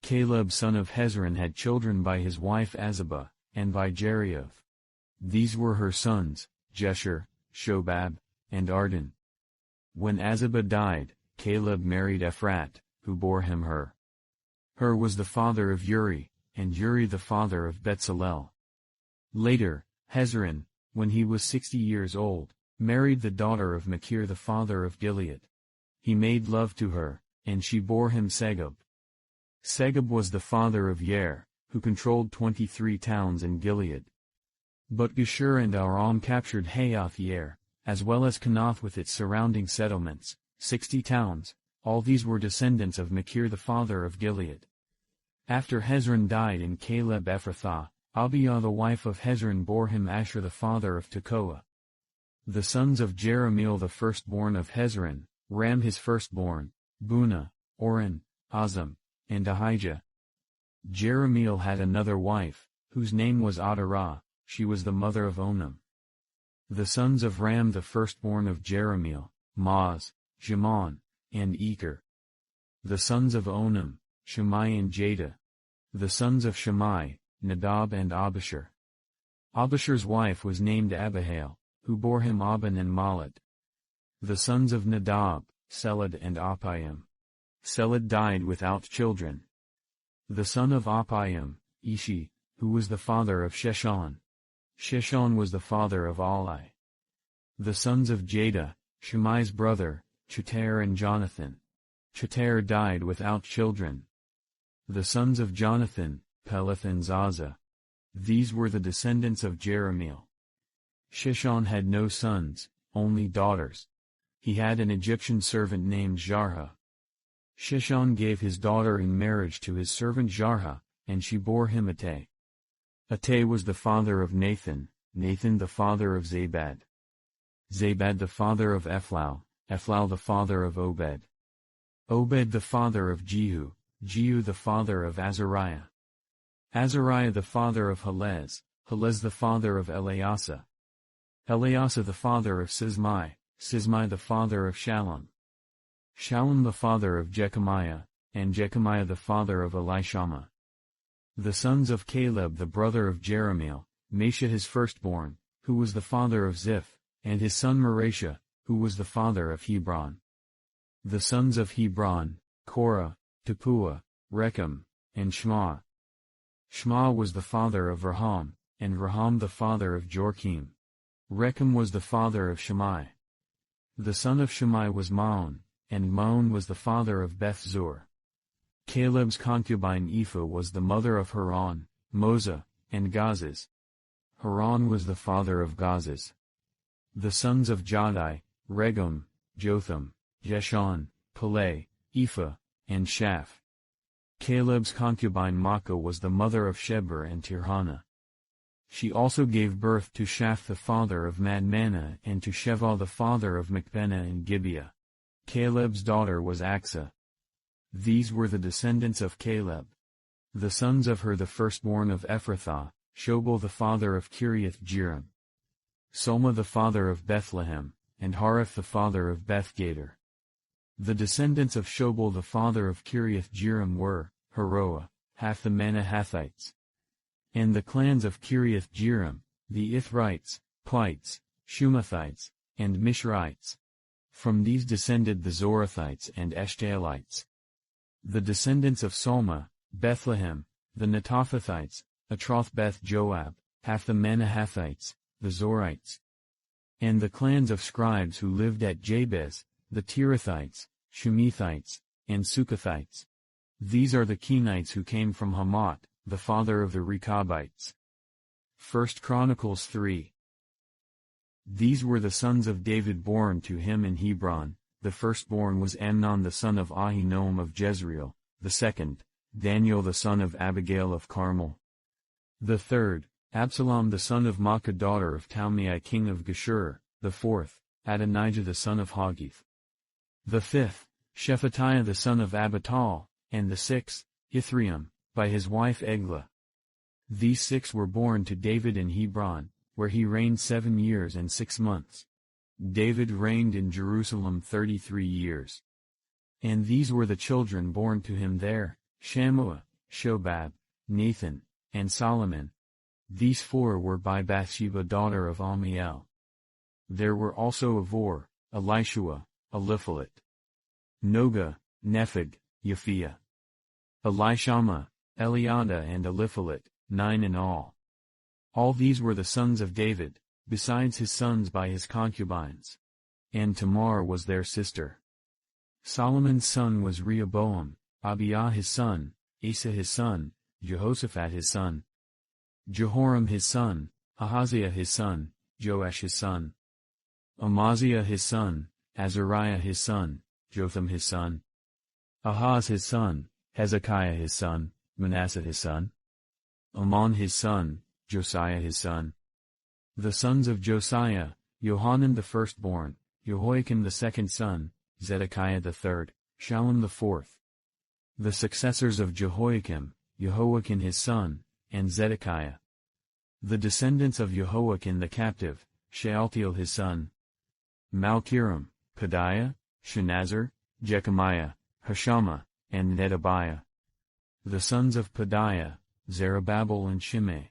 Caleb son of Hezron had children by his wife Azubah, and by Jerioth. These were her sons, Jeshur, Shobab, and Ardan. When Azubah died, Caleb married Ephrat, who bore him Hur. Hur was the father of Uri, and Uri the father of Bezalel. Later, Hezron, when he was 60 years old, married the daughter of Machir the father of Gilead. He made love to her, and she bore him Segub. Segub was the father of Yair, who controlled 23 towns in Gilead. But Geshur and Aram captured Hayoth Yair, as well as Kenath with its surrounding settlements, 60 towns. All these were descendants of Machir the father of Gilead. After Hezron died in Caleb Ephrathah, Abiah the wife of Hezron bore him Ashur the father of Tekoa. The sons of Jerahmeel the firstborn of Hezron, Ram his firstborn, Bunah, Oren, Azam, and Ahijah. Jerahmeel had another wife, whose name was Adarah. She was the mother of Onam. The sons of Ram the firstborn of Jerahmeel, Maz, Shimon, and Eker. The sons of Onam, Shammai and Jada. The sons of Shammai, Nadab and Abishur. Abishur's wife was named Abihail, who bore him Aban and Malad. The sons of Nadab, Seled and Appaim. Seled died without children. The son of Appaim, Ishi, who was the father of Sheshon. Sheshon was the father of Ali. The sons of Jada, Shammai's brother, Cheter and Jonathan. Cheter died without children. The sons of Jonathan, Peleth and Zaza. These were the descendants of Jerahmeel. Sheshon had no sons, only daughters. He had an Egyptian servant named Jarha. Sheshon gave his daughter in marriage to his servant Jarha, and she bore him Attai. Attai was the father of Nathan, Nathan the father of Zabad. Zabad the father of Ephlau, Ephlau the father of Obed. Obed the father of Jehu, Jehu the father of Azariah. Azariah the father of Helez, Helez the father of Eleasa. Eleasa the father of Sismai, Sismai the father of Shallum. Shallum the father of Jechemiah, and Jechemiah the father of Elishama. The sons of Caleb the brother of Jerahmeel, Mesha his firstborn, who was the father of Ziph, and his son Mareshah, who was the father of Hebron. The sons of Hebron, Korah, Tepuah, Rechem, and Shema. Shema was the father of Raham, and Raham the father of Jorkim. Rechem was the father of Shammai. The son of Shammai was Maon, and Maon was the father of Beth-zur. Caleb's concubine Ephah was the mother of Haran, Moza, and Gazez. Haran was the father of Gazez. The sons of Jadai, Regem, Jotham, Jeshon, Peleh, Ephah, and Shaph. Caleb's concubine Maachah was the mother of Sheber and Tirhana. She also gave birth to Shaph the father of Madmannah and to Sheva the father of Machbenah and Gibeah. Caleb's daughter was Aksa. These were the descendants of Caleb. The sons of Hur the firstborn of Ephrathah, Shobal the father of Kiriath-jearim. Soma the father of Bethlehem, and Hariph the father of Beth-gader. The descendants of Shobal the father of Kiriath-jearim were, Haroah, half the Manahathites. And the clans of Kiriath-jearim, the Ithrites, Plites, Shumathites, and Mishrites. From these descended the Zorathites and Eshtaolites. The descendants of Soma, Bethlehem, the Netophathites, Atroth Beth Joab, half the Manahathites, the Zorites. And the clans of scribes who lived at Jabez, the Tirathites, Shemithites, and Sukathites. These are the Kenites who came from Hamath, the father of the Rechabites. 1 Chronicles 3. These were the sons of David born to him in Hebron. The firstborn was Amnon the son of Ahinoam of Jezreel, the second, Daniel the son of Abigail of Carmel. The third, Absalom the son of Maachah daughter of Talmai king of Geshur, the fourth, Adonijah the son of Haggith. The fifth, Shephatiah the son of Abital, and the sixth, Ithream, by his wife Eglah. These six were born to David in Hebron, where he reigned 7 years and 6 months. David reigned in Jerusalem 33 years. And these were the children born to him there, Shammua, Shobab, Nathan, and Solomon. These 4 were by Bathsheba daughter of Amiel. There were also Avor, Elishua, Eliphalet, Noga, Nepheg, Yaphiah, Elishama, Eliada and Eliphalet, 9 in all. All these were the sons of David, besides his sons by his concubines. And Tamar was their sister. Solomon's son was Rehoboam, Abijah his son, Asa his son, Jehoshaphat his son, Jehoram his son, Ahaziah his son, Joash his son, Amaziah his son, Azariah his son, Jotham his son, Ahaz his son, Hezekiah his son, Manasseh his son, Amon his son, Josiah his son. The sons of Josiah, Johanan the firstborn, Jehoiakim the second son, Zedekiah the third, Shallum the fourth. The successors of Jehoiakim, Jehoiakim his son, and Zedekiah. The descendants of Jehoiakim the captive, Shealtiel his son, Malchiram, Pedaiah, Shenazar, Jechemiah, Hashama, and Nedabiah. The sons of Pedaiah, Zerubbabel and Shimei.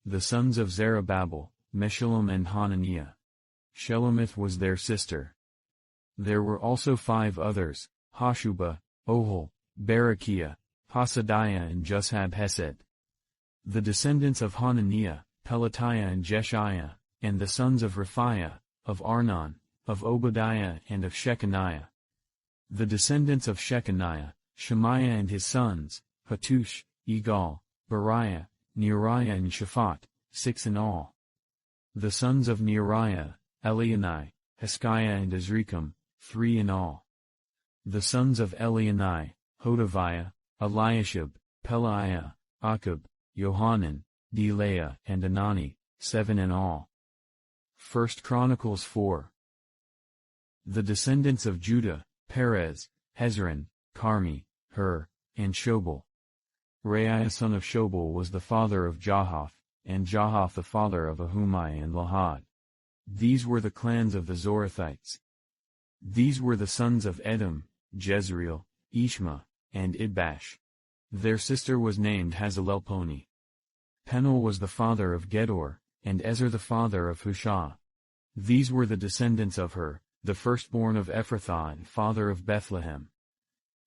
The sons of Zerubbabel, Meshullam and Hananiah. Shelomith was their sister. There were also 5 others, Hashubah, Ohol, Berechiah, Hasadiah and Jushab-Hesed. The descendants of Hananiah, Pelatiah and Jeshiah, and the sons of Raphiah, of Arnon, of Obadiah and of Shechaniah. The descendants of Shechaniah, Shemaiah and his sons, Hattush, Egal, Bariah, Neariah and Shaphat, 6 in all. The sons of Neariah, Elionai, Hezekiah and Azrikam, 3 in all. The sons of Elionai, Hodaviah, Eliashib, Pelaiah, Akub, Johanan, Delaiah and Anani, 7 in all. 1 Chronicles 4. The descendants of Judah, Perez, Hezron, Carmi, Hur, and Shobal. Reiah son of Shobal was the father of Jahath, and Jahath the father of Ahumai and Lahad. These were the clans of the Zorathites. These were the sons of Edom, Jezreel, Ishma, and Idbash. Their sister was named Hazelelponi. Penel was the father of Gedor, and Ezer the father of Hushah. These were the descendants of Hur, the firstborn of Ephrathah and father of Bethlehem.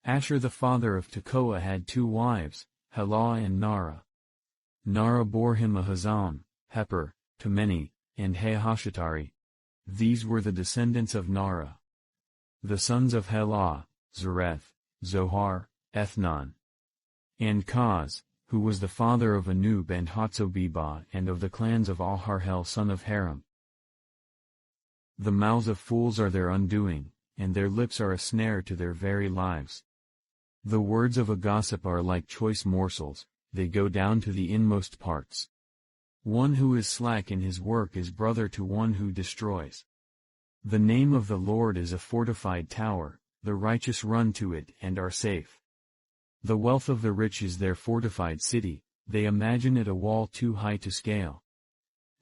Asher the father of Tekoa had 2 wives, Helah and Nara. Nara bore him Ahazam, Heper, Temeni, and Hahashatari. These were the descendants of Nara. The sons of Helah, Zereth, Zohar, Ethnon, and Kaz, who was the father of Anub and Hatzobebah and of the clans of Aharhel son of Haram. The mouths of fools are their undoing, and their lips are a snare to their very lives. The words of a gossip are like choice morsels, they go down to the inmost parts. One who is slack in his work is brother to one who destroys. The name of the Lord is a fortified tower, the righteous run to it and are safe. The wealth of the rich is their fortified city, they imagine it a wall too high to scale.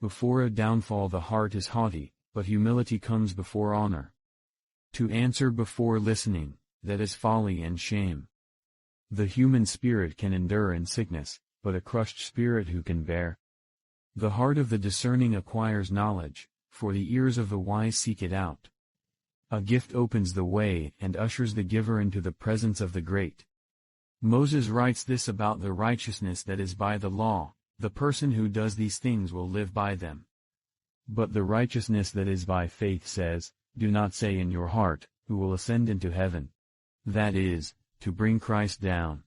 Before a downfall the heart is haughty, but humility comes before honor. To answer before listening, that is folly and shame. The human spirit can endure in sickness, but a crushed spirit who can bear? The heart of the discerning acquires knowledge, for the ears of the wise seek it out. A gift opens the way and ushers the giver into the presence of the great. Moses writes this about the righteousness that is by the law, the person who does these things will live by them. But the righteousness that is by faith says, do not say in your heart, who will ascend into heaven? That is, to bring Christ down.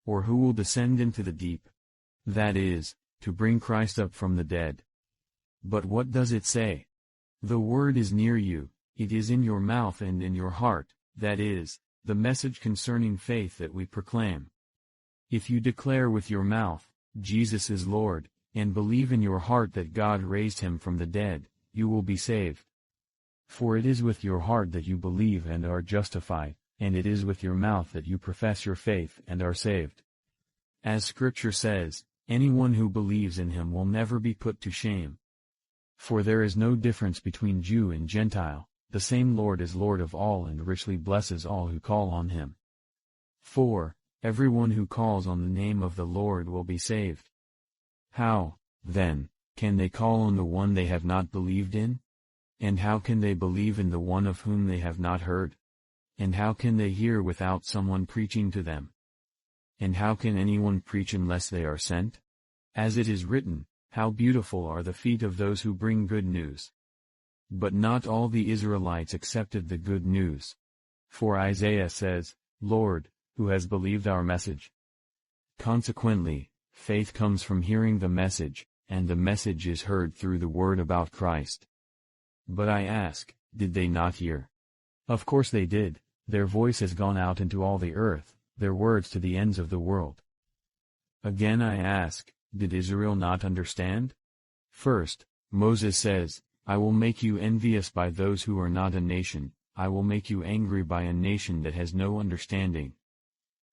Or who will descend into the deep? That is, to bring Christ up from the dead. But what does it say? The word is near you, it is in your mouth and in your heart, that is, the message concerning faith that we proclaim. If you declare with your mouth, Jesus is Lord, and believe in your heart that God raised him from the dead, you will be saved. For it is with your heart that you believe and are justified, and it is with your mouth that you profess your faith and are saved. As Scripture says, anyone who believes in him will never be put to shame. For there is no difference between Jew and Gentile, the same Lord is Lord of all and richly blesses all who call on him. 4. Everyone who calls on the name of the Lord will be saved. How, then, can they call on the one they have not believed in? And how can they believe in the one of whom they have not heard? And how can they hear without someone preaching to them? And how can anyone preach unless they are sent? As it is written, how beautiful are the feet of those who bring good news. But not all the Israelites accepted the good news. For Isaiah says, Lord, who has believed our message? Consequently, faith comes from hearing the message, and the message is heard through the word about Christ. But I ask, did they not hear? Of course they did. Their voice has gone out into all the earth, their words to the ends of the world. Again I ask, did Israel not understand? First, Moses says, I will make you envious by those who are not a nation, I will make you angry by a nation that has no understanding.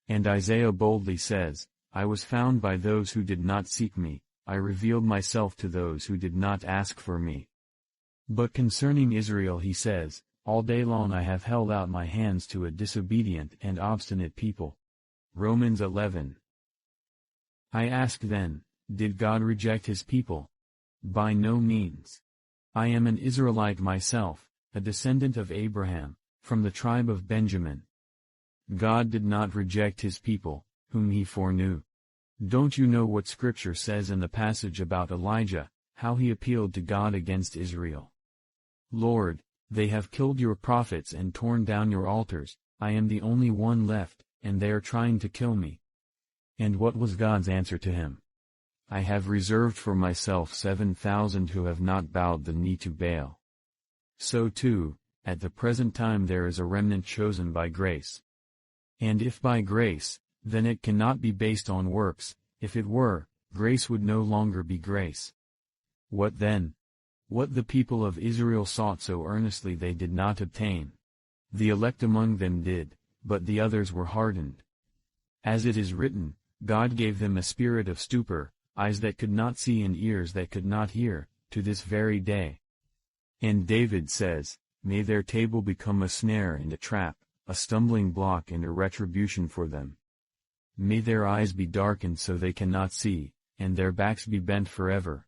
And Isaiah boldly says, I was found by those who did not seek me, I revealed myself to those who did not ask for me. But concerning Israel he says, all day long I have held out my hands to a disobedient and obstinate people. Romans 11. I ask then, did God reject his people? By no means. I am an Israelite myself, a descendant of Abraham, from the tribe of Benjamin. God did not reject his people, whom he foreknew. Don't you know what Scripture says in the passage about Elijah, how he appealed to God against Israel? Lord, they have killed your prophets and torn down your altars, I am the only one left, and they are trying to kill me. And what was God's answer to him? I have reserved for myself 7,000 who have not bowed the knee to Baal. So too, at the present time there is a remnant chosen by grace. And if by grace, then it cannot be based on works, if it were, grace would no longer be grace. What then? What the people of Israel sought so earnestly they did not obtain. The elect among them did, but the others were hardened. As it is written, God gave them a spirit of stupor, eyes that could not see and ears that could not hear, to this very day. And David says, may their table become a snare and a trap, a stumbling block and a retribution for them. May their eyes be darkened so they cannot see, and their backs be bent forever.